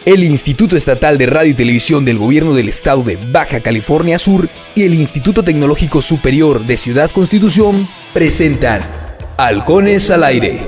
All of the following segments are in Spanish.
El Instituto Estatal de Radio y Televisión del Gobierno del Estado de Baja California Sur y el Instituto Tecnológico Superior de Ciudad Constitución presentan Halcones al Aire.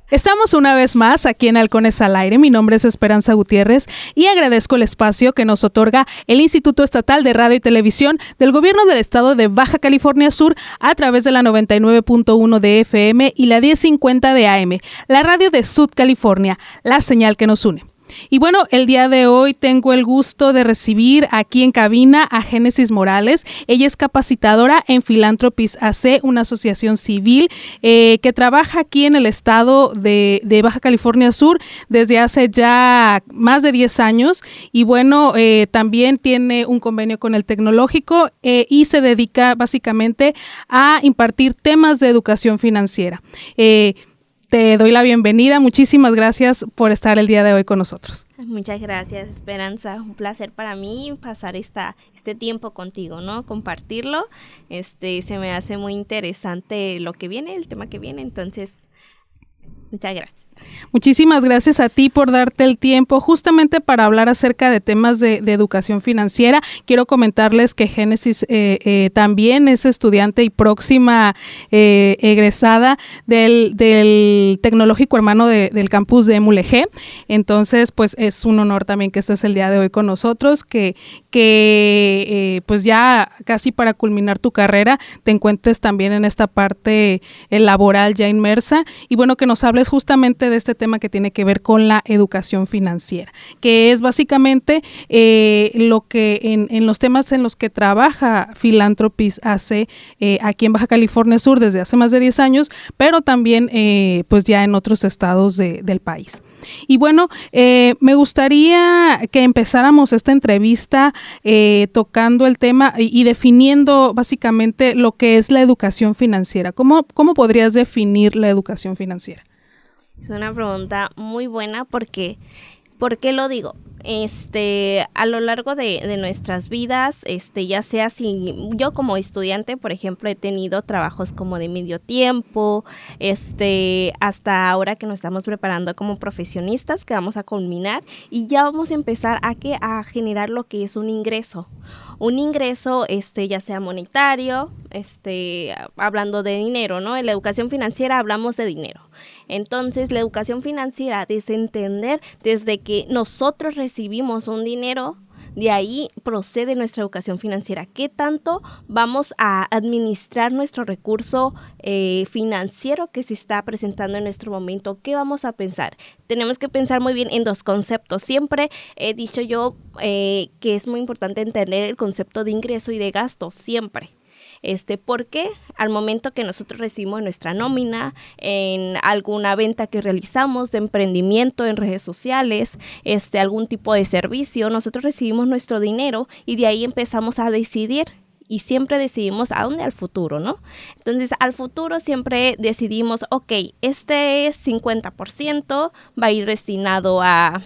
Estamos una vez más aquí en Halcones al Aire. Mi nombre es Esperanza Gutiérrez y agradezco el espacio que nos otorga el Instituto Estatal de Radio y Televisión del Gobierno del Estado de Baja California Sur a través de la 99.1 de FM y la 1050 de AM, la radio de Sud California, la señal que nos une. Y bueno, el día de hoy tengo el gusto de recibir aquí en cabina a Génesis Morales. Ella es capacitadora en Philanthropies AC, una asociación civil que trabaja aquí en el estado de Baja California Sur desde hace ya más de 10 años. Y bueno, también tiene un convenio con el Tecnológico y se dedica básicamente a impartir temas de educación financiera. Te doy la bienvenida. Muchísimas gracias por estar el día de hoy con nosotros. Muchas gracias, Esperanza. Un placer para mí pasar este tiempo contigo, ¿no? Compartirlo. Se me hace muy interesante lo que viene, el tema que viene. Entonces, muchas gracias. Muchísimas gracias a ti por darte el tiempo justamente para hablar acerca de temas de educación financiera. Quiero comentarles que Génesis también es estudiante y próxima egresada del Tecnológico hermano del campus de Mulegé. Entonces, pues es un honor también que estés el día de hoy con nosotros, que pues ya casi para culminar tu carrera te encuentres también en esta parte laboral ya inmersa y bueno, que nos hables justamente de este tema que tiene que ver con la educación financiera, que es básicamente lo que en los temas en los que trabaja Philanthropies AC aquí en Baja California Sur desde hace más de 10 años, pero también pues ya en otros estados del país. Y bueno, me gustaría que empezáramos esta entrevista tocando el tema y definiendo básicamente lo que es la educación financiera. ¿Cómo podrías definir la educación financiera? Es una pregunta muy buena porque, ¿por qué lo digo? A lo largo de nuestras vidas, ya sea si yo como estudiante, por ejemplo, he tenido trabajos como de medio tiempo, hasta ahora que nos estamos preparando como profesionistas, que vamos a culminar y ya vamos a empezar a generar lo que es un ingreso. Un ingreso, ya sea monetario, hablando de dinero, ¿no? En la educación financiera hablamos de dinero. Entonces, la educación financiera es entender desde que nosotros recibimos un dinero, de ahí procede nuestra educación financiera. ¿Qué tanto vamos a administrar nuestro recurso financiero que se está presentando en nuestro momento? ¿Qué vamos a pensar? Tenemos que pensar muy bien en dos conceptos. Siempre he dicho yo que es muy importante entender el concepto de ingreso y de gasto, siempre. Porque al momento que nosotros recibimos nuestra nómina en alguna venta que realizamos de emprendimiento en redes sociales, algún tipo de servicio, nosotros recibimos nuestro dinero y de ahí empezamos a decidir. Y siempre decidimos a dónde, al futuro, ¿no? Entonces, al futuro siempre decidimos, ok, 50% va a ir destinado a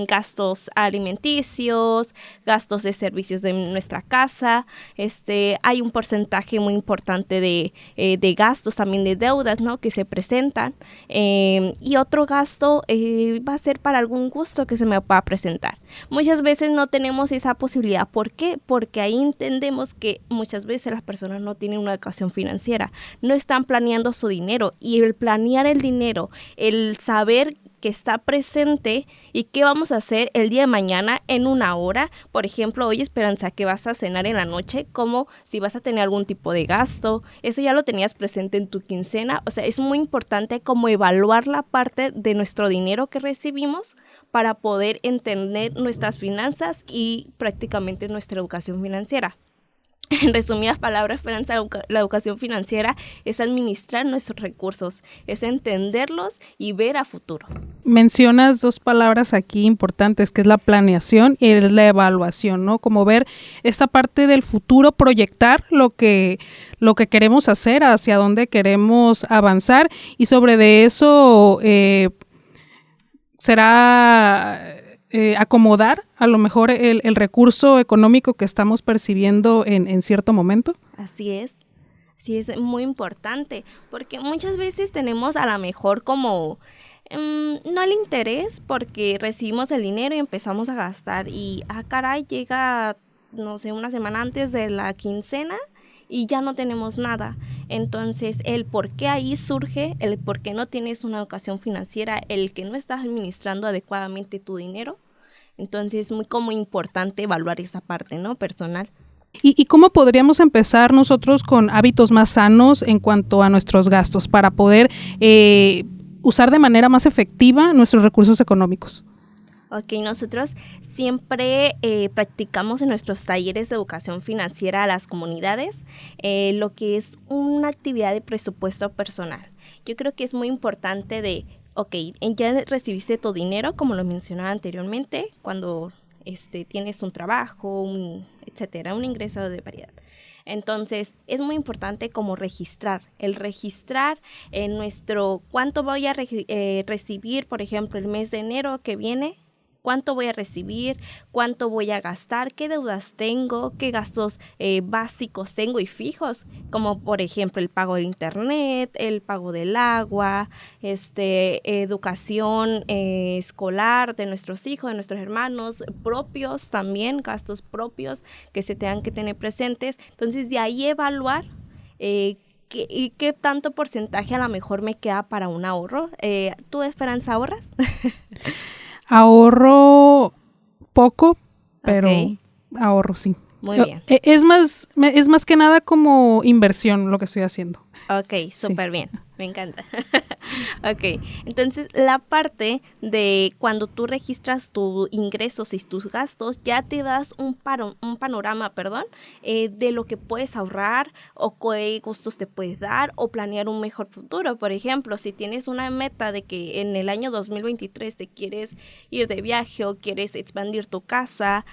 gastos alimenticios, gastos de servicios de nuestra casa, hay un porcentaje muy importante de gastos, también de deudas, ¿no? Que se presentan, y otro gasto va a ser para algún gusto que se me va a presentar. Muchas veces no tenemos esa posibilidad. ¿Por qué? Porque ahí entendemos que muchas veces las personas no tienen una educación financiera, no están planeando su dinero, y el planear el dinero, el saber que está presente y qué vamos a hacer el día de mañana en una hora. Por ejemplo, oye, Esperanza, que vas a cenar en la noche, como si vas a tener algún tipo de gasto, eso ya lo tenías presente en tu quincena. O sea, es muy importante como evaluar la parte de nuestro dinero que recibimos para poder entender nuestras finanzas y prácticamente nuestra educación financiera. En resumidas palabras, Esperanza, la educación financiera es administrar nuestros recursos, es entenderlos y ver a futuro. Mencionas dos palabras aquí importantes, que es la planeación y es la evaluación, ¿no? Como ver esta parte del futuro, proyectar lo que queremos hacer, hacia dónde queremos avanzar, y sobre de eso será acomodar a lo mejor el recurso económico que estamos percibiendo en cierto momento. Así es. Sí, es muy importante, porque muchas veces tenemos a lo mejor como No el interés, porque recibimos el dinero y empezamos a gastar y, caray, llega, no sé, una semana antes de la quincena y ya no tenemos nada. Entonces, el por qué ahí surge, el por qué no tienes una educación financiera, el que no estás administrando adecuadamente tu dinero. Entonces, es muy como importante evaluar esa parte, ¿no? Personal. ¿Y cómo podríamos empezar nosotros con hábitos más sanos en cuanto a nuestros gastos para poder usar de manera más efectiva nuestros recursos económicos? Ok, nosotros siempre practicamos en nuestros talleres de educación financiera a las comunidades lo que es una actividad de presupuesto personal. Yo creo que es muy importante ya recibiste tu dinero, como lo mencionaba anteriormente, cuando tienes un trabajo, etcétera, un ingreso de variedad. Entonces, es muy importante como registrar en nuestro cuánto voy a recibir, por ejemplo, el mes de enero que viene, cuánto voy a recibir, cuánto voy a gastar, qué deudas tengo, qué gastos básicos tengo y fijos, como por ejemplo el pago del internet, el pago del agua, educación escolar de nuestros hijos, de nuestros hermanos, propios también, gastos propios que se tengan que tener presentes. Entonces, de ahí evaluar ¿qué tanto porcentaje a lo mejor me queda para un ahorro? ¿Tú, Esperanza, ahorras? Ahorro poco, pero ahorro, sí. Muy bien. Es más que nada como inversión lo que estoy haciendo. Ok, súper bien. Me encanta. Ok, entonces la parte de cuando tú registras tus ingresos y tus gastos, ya te das un panorama, de lo que puedes ahorrar o qué gustos te puedes dar o planear un mejor futuro. Por ejemplo, si tienes una meta de que en el año 2023 te quieres ir de viaje o quieres expandir tu casa,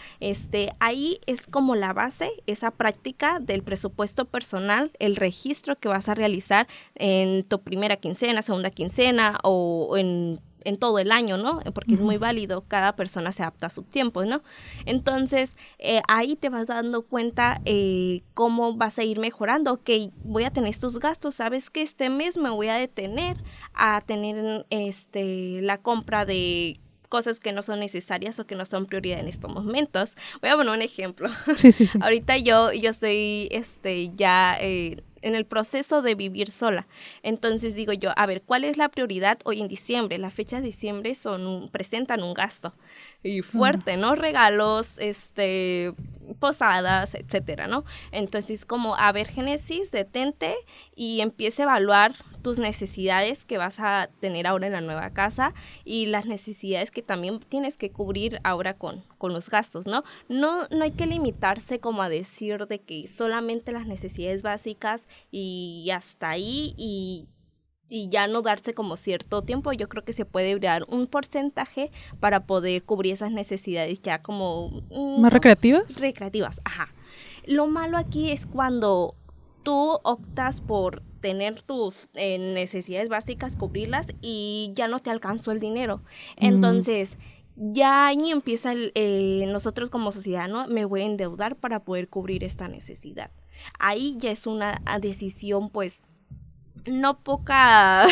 ahí es como la base, esa práctica del presupuesto personal, el registro que vas a realizar en tu primera quincena, segunda quincena o en todo el año, ¿no? Porque es muy válido, cada persona se adapta a su tiempo, ¿no? Entonces, ahí te vas dando cuenta cómo vas a ir mejorando. Ok, voy a tener estos gastos, ¿sabes que este mes me voy a detener a tener la compra de cosas que no son necesarias o que no son prioridad en estos momentos? Voy a poner un ejemplo. Sí. Ahorita yo estoy ya en el proceso de vivir sola. Entonces digo yo, a ver, ¿cuál es la prioridad hoy en diciembre? Las fechas de diciembre presentan un gasto y fuerte, ¿no? Regalos, posadas, etcétera, ¿no? Entonces, como, a ver, Génesis, detente y empieza a evaluar tus necesidades que vas a tener ahora en la nueva casa y las necesidades que también tienes que cubrir ahora con los gastos, ¿no? No hay que limitarse como a decir de que solamente las necesidades básicas y hasta ahí y ya no darse como cierto tiempo. Yo creo que se puede dar un porcentaje para poder cubrir esas necesidades ya como... ¿Más recreativas? Recreativas, ajá. Lo malo aquí es cuando tú optas por tener tus necesidades básicas, cubrirlas y ya no te alcanzó el dinero. Entonces, ya ahí empieza nosotros como sociedad, ¿no? Me voy a endeudar para poder cubrir esta necesidad. Ahí ya es una decisión, pues, no poca,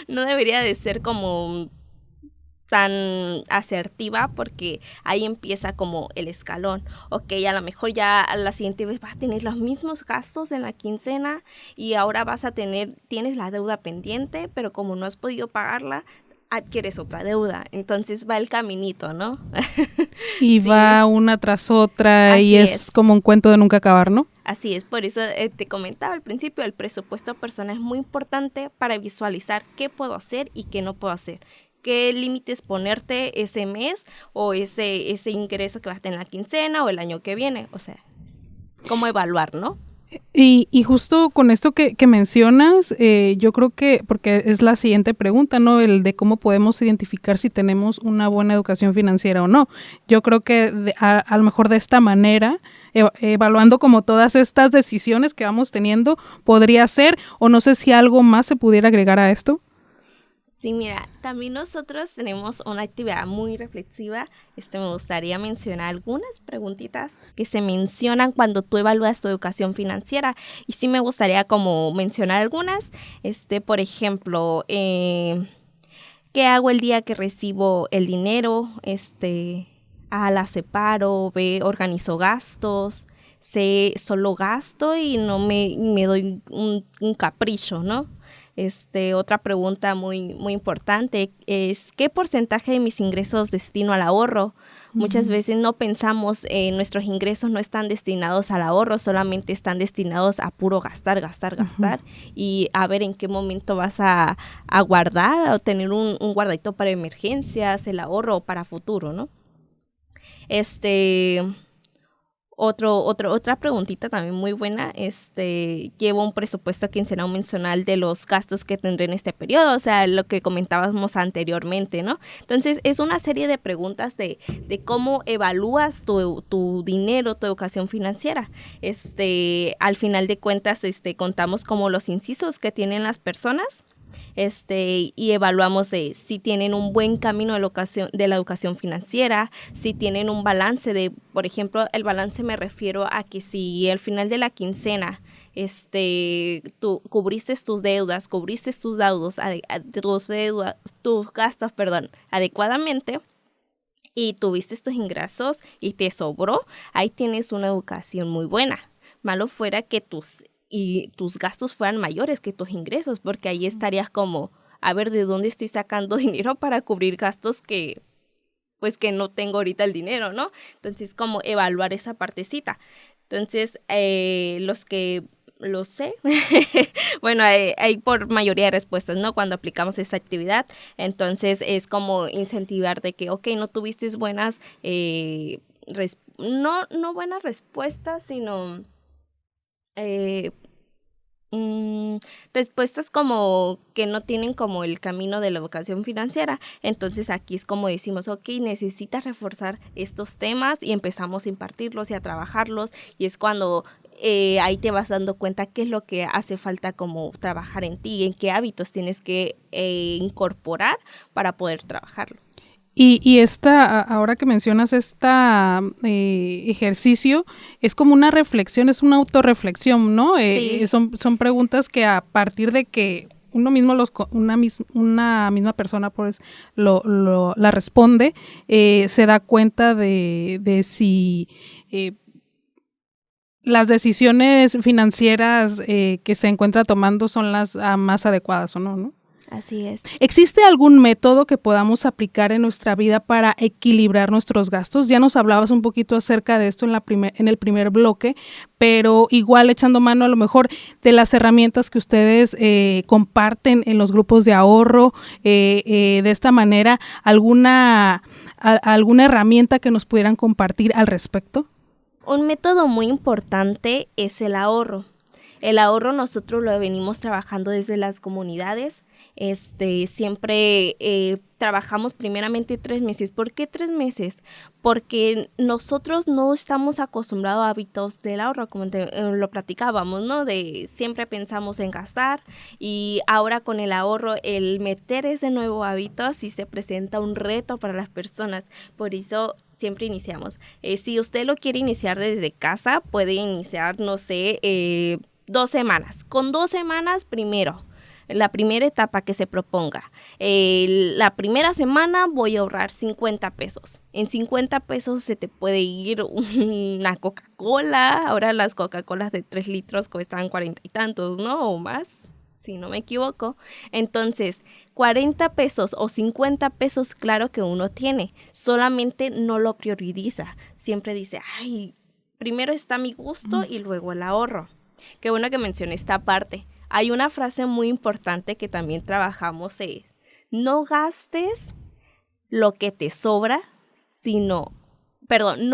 no debería de ser como tan asertiva, porque ahí empieza como el escalón. Ok, a lo mejor ya a la siguiente vez vas a tener los mismos gastos en la quincena y ahora tienes la deuda pendiente, pero como no has podido pagarla, adquieres otra deuda. Entonces va el caminito, ¿no? Y sí, va una tras otra. Así y es como un cuento de nunca acabar, ¿no? Así es, por eso te comentaba al principio, el presupuesto personal es muy importante para visualizar qué puedo hacer y qué no puedo hacer. Qué límites ponerte ese mes o ese ingreso que vas a tener en la quincena o el año que viene. O sea, cómo evaluar, ¿no? Y justo con esto que mencionas, yo creo que, porque es la siguiente pregunta, ¿no? El de cómo podemos identificar si tenemos una buena educación financiera o no. Yo creo que a lo mejor de esta manera, evaluando como todas estas decisiones que vamos teniendo, podría ser, o no sé si algo más se pudiera agregar a esto. Sí, mira, también nosotros tenemos una actividad muy reflexiva. Me gustaría mencionar algunas preguntitas que se mencionan cuando tú evalúas tu educación financiera. Y sí me gustaría como mencionar algunas. Por ejemplo, ¿qué ¿Qué hago el día que recibo el dinero? La separo, organizo gastos, solo gasto y no me doy un capricho, ¿no? Otra pregunta muy, muy importante es ¿qué porcentaje de mis ingresos destino al ahorro? Muchas veces no pensamos, nuestros ingresos no están destinados al ahorro, solamente están destinados a puro gastar y a ver en qué momento vas a guardar o tener un guardadito para emergencias, el ahorro para futuro, ¿no? Otra preguntita también muy buena, llevo un presupuesto quincenal o mensual de los gastos que tendré en este periodo, o sea, lo que comentábamos anteriormente, ¿no? Entonces, es una serie de preguntas de cómo evalúas tu dinero, tu educación financiera. Al final de cuentas, contamos como los incisos que tienen las personas, y evaluamos de si tienen un buen camino de la educación financiera, si tienen un balance por ejemplo, el balance me refiero a que si al final de la quincena tú cubriste tus deudas, tus gastos, adecuadamente, y tuviste tus ingresos y te sobró, ahí tienes una educación muy buena. Malo fuera que tus gastos fueran mayores que tus ingresos, porque ahí estarías como, a ver, ¿de dónde estoy sacando dinero para cubrir gastos que no tengo ahorita el dinero, ¿no? Entonces, como evaluar esa partecita. Entonces, los que lo sé, bueno, hay por mayoría de respuestas, ¿no? Cuando aplicamos esa actividad, entonces es como incentivar de que, ok, no tuviste buenas, no buenas respuestas, sino respuestas como que no tienen como el camino de la educación financiera. Entonces aquí es como decimos, ok, necesitas reforzar estos temas y empezamos a impartirlos y a trabajarlos, y es cuando ahí te vas dando cuenta qué es lo que hace falta como trabajar en ti, en qué hábitos tienes que incorporar para poder trabajarlos. Y ahora que mencionas ejercicio, es como una reflexión, es una autorreflexión, ¿no? Sí. Son preguntas que a partir de que uno mismo una misma persona pues la responde, se da cuenta de si las decisiones financieras que se encuentra tomando son las más adecuadas o no, ¿no? Así es. ¿Existe algún método que podamos aplicar en nuestra vida para equilibrar nuestros gastos? Ya nos hablabas un poquito acerca de esto en el primer bloque, pero igual echando mano a lo mejor de las herramientas que ustedes comparten en los grupos de ahorro, de esta manera, ¿alguna herramienta que nos pudieran compartir al respecto? Un método muy importante es el ahorro. El ahorro nosotros lo venimos trabajando desde las comunidades. Siempre trabajamos primeramente 3 meses. ¿Por qué 3 meses? Porque nosotros no estamos acostumbrados a hábitos del ahorro, como lo platicábamos, ¿no? Siempre pensamos en gastar, y ahora con el ahorro, el meter ese nuevo hábito sí se presenta un reto para las personas. Por eso siempre iniciamos. Si usted lo quiere iniciar desde casa, puede iniciar, no sé, 2 semanas. Con 2 semanas primero. La primera etapa que se proponga. La primera semana voy a ahorrar 50 pesos. En 50 pesos se te puede ir una Coca-Cola. Ahora las Coca-Colas de 3 litros cuestan 40 y tantos, ¿no? O más, si no me equivoco. Entonces, 40 pesos o 50 pesos, claro que uno tiene. Solamente no lo prioriza. Siempre dice, ay, primero está mi gusto y luego el ahorro. Qué bueno que mencioné esta parte. Hay una frase muy importante que también trabajamos, no gastes lo que te sobra, no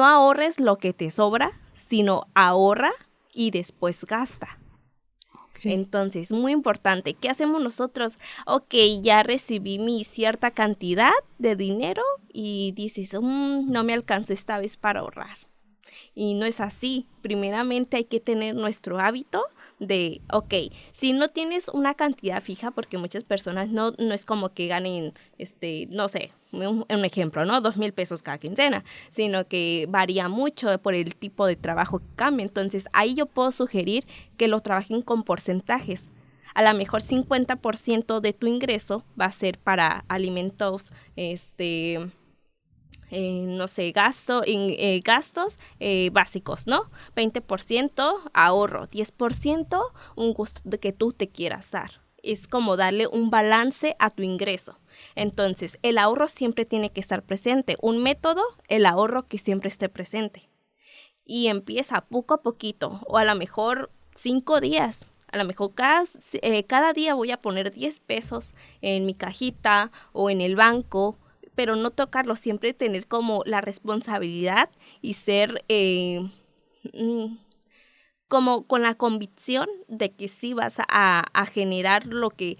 ahorres lo que te sobra, sino ahorra y después gasta. Okay. Entonces, muy importante, ¿qué hacemos nosotros? Ok, ya recibí mi cierta cantidad de dinero y dices, no me alcanzó esta vez para ahorrar. Y no es así. Primeramente hay que tener nuestro hábito de, ok, si no tienes una cantidad fija, porque muchas personas no es como que ganen, no sé, un ejemplo, ¿no? 2,000 pesos cada quincena, sino que varía mucho por el tipo de trabajo que cambia. Entonces, ahí yo puedo sugerir que lo trabajen con porcentajes. A lo mejor 50% de tu ingreso va a ser para alimentos, no sé, gastos básicos, ¿no? 20% ahorro, 10% un gusto de que tú te quieras dar. Es como darle un balance a tu ingreso. Entonces, el ahorro siempre tiene que estar presente. Un método, el ahorro que siempre esté presente. Y empieza poco a poquito, o a lo mejor 5 días. A lo mejor cada día voy a poner 10 pesos en mi cajita o en el banco, pero no tocarlo, siempre tener como la responsabilidad y ser como con la convicción de que sí vas a generar lo que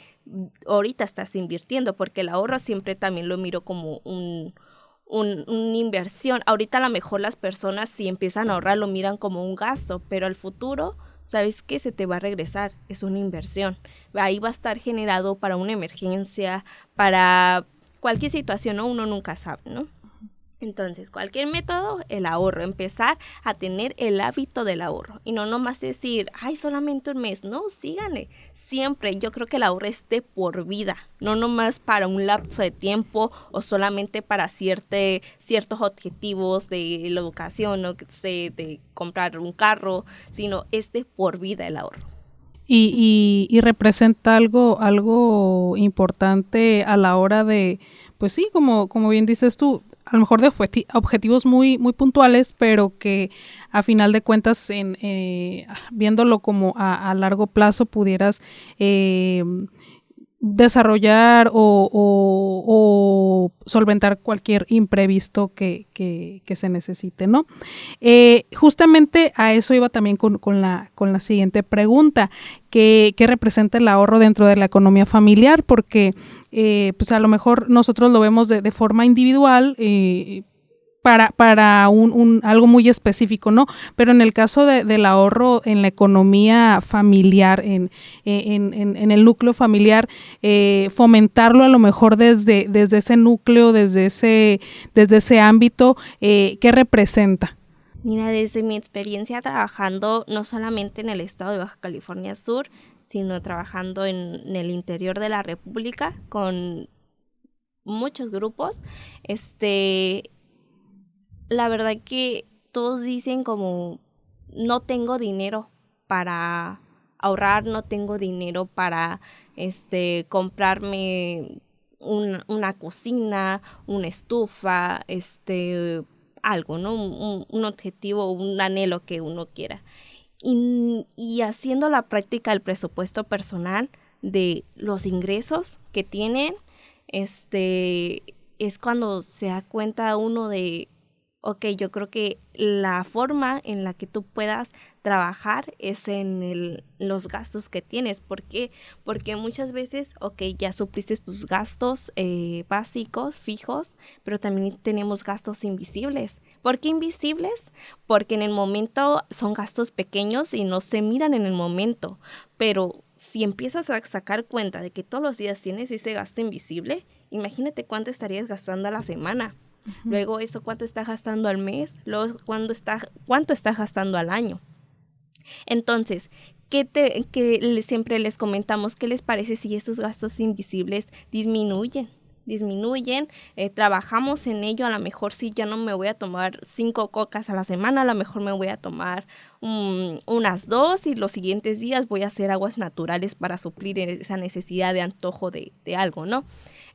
ahorita estás invirtiendo, porque el ahorro siempre también lo miro como una inversión. Ahorita a lo mejor las personas si empiezan a ahorrar lo miran como un gasto, pero al futuro, ¿sabes qué? Se te va a regresar, es una inversión. Ahí va a estar generado para una emergencia, para cualquier situación, ¿no? Uno nunca sabe, ¿no? Entonces, cualquier método, el ahorro, empezar a tener el hábito del ahorro y no nomás decir, ay, solamente un mes, no, síganle, siempre, yo creo que el ahorro es de por vida, no nomás para un lapso de tiempo o solamente para ciertos objetivos de la educación, no sé, de comprar un carro, sino es de por vida el ahorro. Y representa algo importante a la hora de, pues sí, como bien dices tú, a lo mejor de objetivos muy, muy puntuales, pero que a final de cuentas, viéndolo como a largo plazo, pudieras desarrollar o solventar cualquier imprevisto que se necesite, ¿no? Justamente a eso iba también con la siguiente pregunta, ¿qué representa el ahorro dentro de la economía familiar? Porque pues a lo mejor nosotros lo vemos de forma individual, para algo muy específico, ¿no? Pero en el caso del ahorro en la economía familiar, en el núcleo familiar, fomentarlo a lo mejor desde ese núcleo, desde ese ámbito, ¿qué representa? Mira, desde mi experiencia trabajando no solamente en el estado de Baja California Sur, sino trabajando en el interior de la República con muchos grupos, la verdad que todos dicen como no tengo dinero para ahorrar, no tengo dinero para comprarme una cocina, una estufa, algo, ¿no? Un objetivo, un anhelo que uno quiera. Y haciendo la práctica del presupuesto personal de los ingresos que tienen, es cuando se da cuenta uno de, ok, yo creo que la forma en la que tú puedas trabajar es en los gastos que tienes. ¿Por qué? Porque muchas veces, ok, ya supliste tus gastos básicos, fijos, pero también tenemos gastos invisibles. ¿Por qué invisibles? Porque en el momento son gastos pequeños y no se miran en el momento, pero si empiezas a sacar cuenta de que todos los días tienes ese gasto invisible, imagínate cuánto estarías gastando a la semana. Uh-huh. Luego eso, cuánto estás gastando al mes, luego cuánto estás gastando al año. Entonces, siempre les comentamos, ¿qué les parece si estos gastos invisibles disminuyen? Trabajamos en ello. A lo mejor si ya no me voy a tomar 5 cocas a la semana, a lo mejor me voy a tomar unas 2 y los siguientes días voy a hacer aguas naturales para suplir esa necesidad de antojo de algo, ¿no?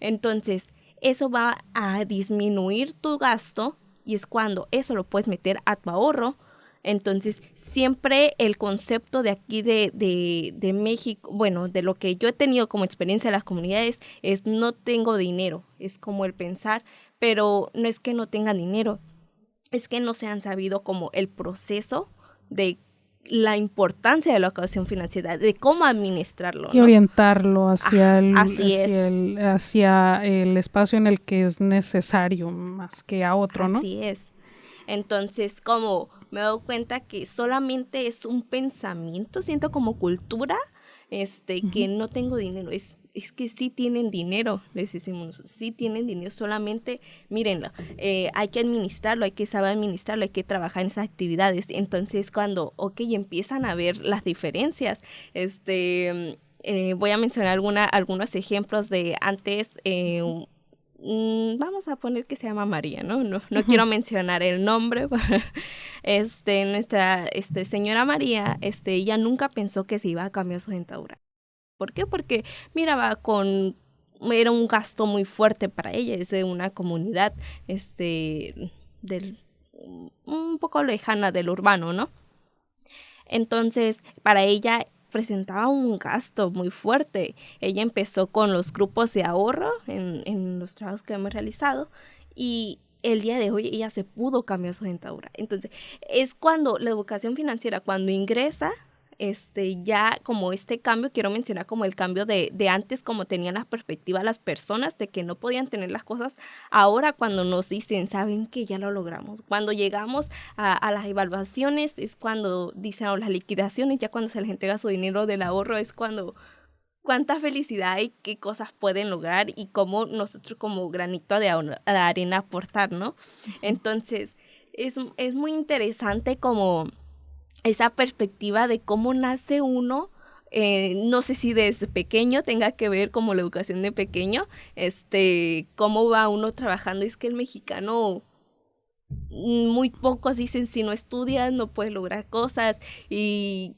Entonces, eso va a disminuir tu gasto y es cuando eso lo puedes meter a tu ahorro. Entonces, siempre el concepto de aquí de México, bueno, de lo que yo he tenido como experiencia en las comunidades es no tengo dinero, es como el pensar, pero no es que no tengan dinero, es que no se han sabido como el proceso de la importancia de la educación financiera, de cómo administrarlo, ¿no? Y orientarlo hacia hacia el espacio en el que es necesario más que a otro, ¿no? Así es. Entonces, como me he dado cuenta que solamente es un pensamiento, siento como cultura, uh-huh, que no tengo dinero, es que sí tienen dinero, les decimos, sí tienen dinero, solamente mírenlo, hay que administrarlo, hay que saber administrarlo, hay que trabajar en esas actividades. Entonces cuando, empiezan a ver las diferencias, voy a mencionar algunos ejemplos de antes. Vamos a poner que se llama María, ¿no? No quiero mencionar el nombre. Nuestra señora María, ella nunca pensó que se iba a cambiar su dentadura. ¿Por qué? Porque miraba era un gasto muy fuerte para ella, es de una comunidad, un poco lejana del urbano, ¿no? Entonces, para ella presentaba un gasto muy fuerte. Ella empezó con los grupos de ahorro en los trabajos que hemos realizado y el día de hoy ella se pudo cambiar su dentadura. Entonces, es cuando la educación financiera, cuando ingresa, ya como cambio, quiero mencionar como el cambio de antes, como tenían la perspectiva las personas de que no podían tener las cosas, ahora cuando nos dicen, saben que ya lo logramos. Cuando llegamos a las evaluaciones es cuando dicen, las liquidaciones, ya cuando se les entrega su dinero del ahorro es cuando cuánta felicidad hay, qué cosas pueden lograr y cómo nosotros como granito de arena aportar, ¿no? Entonces, es muy interesante como esa perspectiva de cómo nace uno, no sé si desde pequeño tenga que ver como la educación de pequeño, cómo va uno trabajando. Es que el mexicano, muy pocos dicen, si no estudias no puedes lograr cosas, y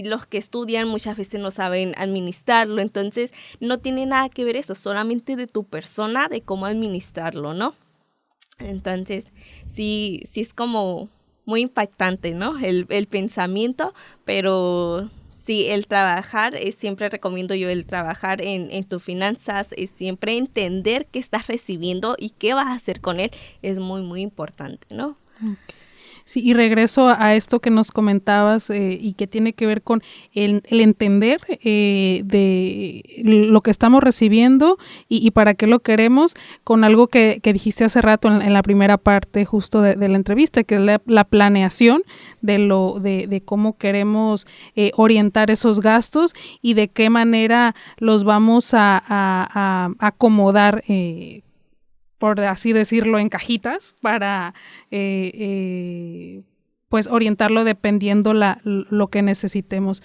los que estudian muchas veces no saben administrarlo. Entonces no tiene nada que ver eso, solamente de tu persona, de cómo administrarlo, ¿no? Entonces sí es como muy impactante, ¿no? El pensamiento, pero sí, el trabajar, siempre recomiendo yo el trabajar en tus finanzas, es siempre entender qué estás recibiendo y qué vas a hacer con él, es muy, muy importante, ¿no? Okay. Sí, y regreso a esto que nos comentabas y que tiene que ver con el entender de lo que estamos recibiendo y para qué lo queremos, con algo que dijiste hace rato en la primera parte justo de la entrevista, que es la planeación de cómo queremos orientar esos gastos y de qué manera los vamos a acomodar, por así decirlo, en cajitas para pues orientarlo dependiendo lo que necesitemos.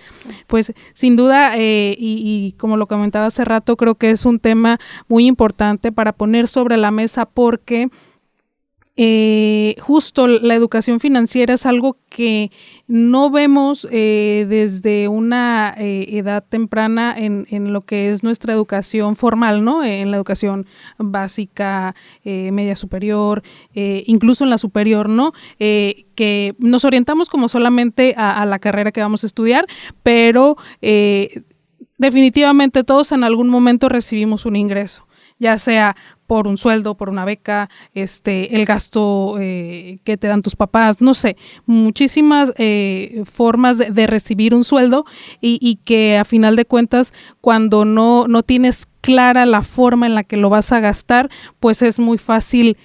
Pues sin duda, y como lo comentaba hace rato, creo que es un tema muy importante para poner sobre la mesa porque justo la educación financiera es algo que no vemos desde una edad temprana en lo que es nuestra educación formal, ¿no? En la educación básica, media superior, incluso en la superior, ¿no? Que nos orientamos como solamente a la carrera que vamos a estudiar, pero definitivamente todos en algún momento recibimos un ingreso, ya sea por un sueldo, por una beca, el gasto que te dan tus papás, no sé, muchísimas formas de recibir un sueldo y que a final de cuentas cuando no tienes clara la forma en la que lo vas a gastar, pues es muy fácil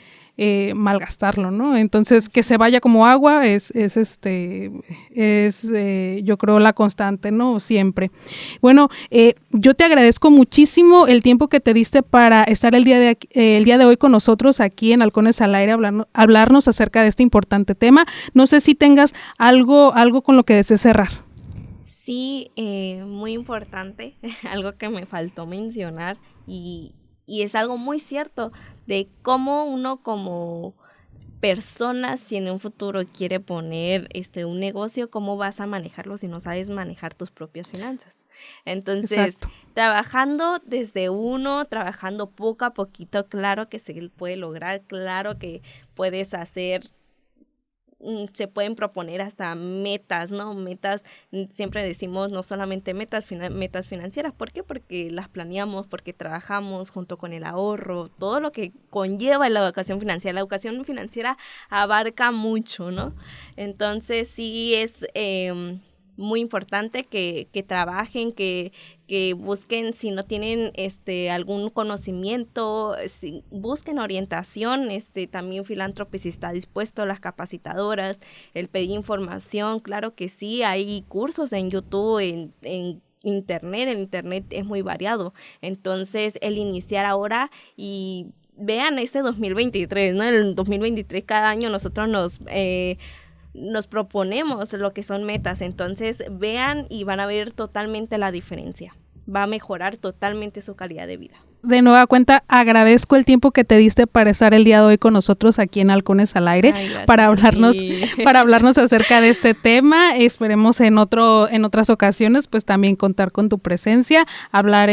malgastarlo, ¿no? Entonces, que se vaya como agua es yo creo la constante, ¿no? Siempre. Bueno, yo te agradezco muchísimo el tiempo que te diste para estar el día de hoy con nosotros aquí en Halcones al Aire, hablarnos acerca de este importante tema. No sé si tengas algo con lo que desees cerrar. Sí, muy importante, algo que me faltó mencionar y es algo muy cierto de cómo uno como persona, si en un futuro quiere poner un negocio, cómo vas a manejarlo si no sabes manejar tus propias finanzas. Entonces, exacto, trabajando desde trabajando poco a poquito, claro que se puede lograr, claro que puedes hacer, se pueden proponer hasta metas, ¿no? Metas, siempre decimos no solamente metas financieras. ¿Por qué? Porque las planeamos, porque trabajamos junto con el ahorro, todo lo que conlleva la educación financiera. La educación financiera abarca mucho, ¿no? Entonces sí es muy importante que trabajen, que busquen, si no tienen algún conocimiento, busquen orientación. También Philanthropies está dispuesto, las capacitadoras, el pedir información. Claro que sí, hay cursos en YouTube, en Internet. El Internet es muy variado. Entonces, el iniciar ahora y vean 2023, ¿no? En el 2023 cada año nosotros nos proponemos lo que son metas. Entonces vean y van a ver totalmente la diferencia. Va a mejorar totalmente su calidad de vida. De nueva cuenta, agradezco el tiempo que te diste para estar el día de hoy con nosotros aquí en Halcones al Aire. Ay, para hablarnos acerca de este tema. Esperemos en otras ocasiones pues también contar con tu presencia, hablar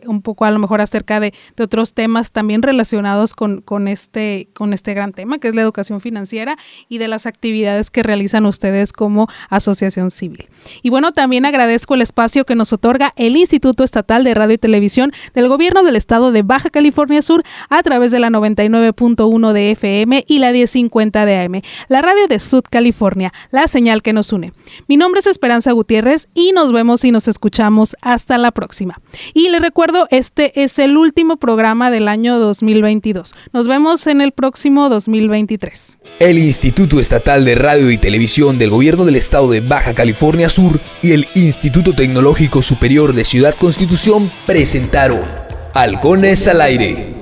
un poco a lo mejor acerca de otros temas también relacionados con este gran tema que es la educación financiera y de las actividades que realizan ustedes como asociación civil. Y bueno, también agradezco el espacio que nos otorga el Instituto Estatal de Radio y Televisión del Gobierno del Estado de Baja California Sur a través de la 99.1 de FM y la 1050 de AM, la radio de Sud California, la señal que nos une. Mi nombre es Esperanza Gutiérrez y nos vemos y nos escuchamos hasta la próxima. Y les recuerdo, este es el último programa del año 2022. Nos vemos en el próximo 2023. El Instituto Estatal de Radio y Televisión del Gobierno del Estado de Baja California Sur y el Instituto Tecnológico Superior de Ciudad Constitución presentaron Halcones al Aire.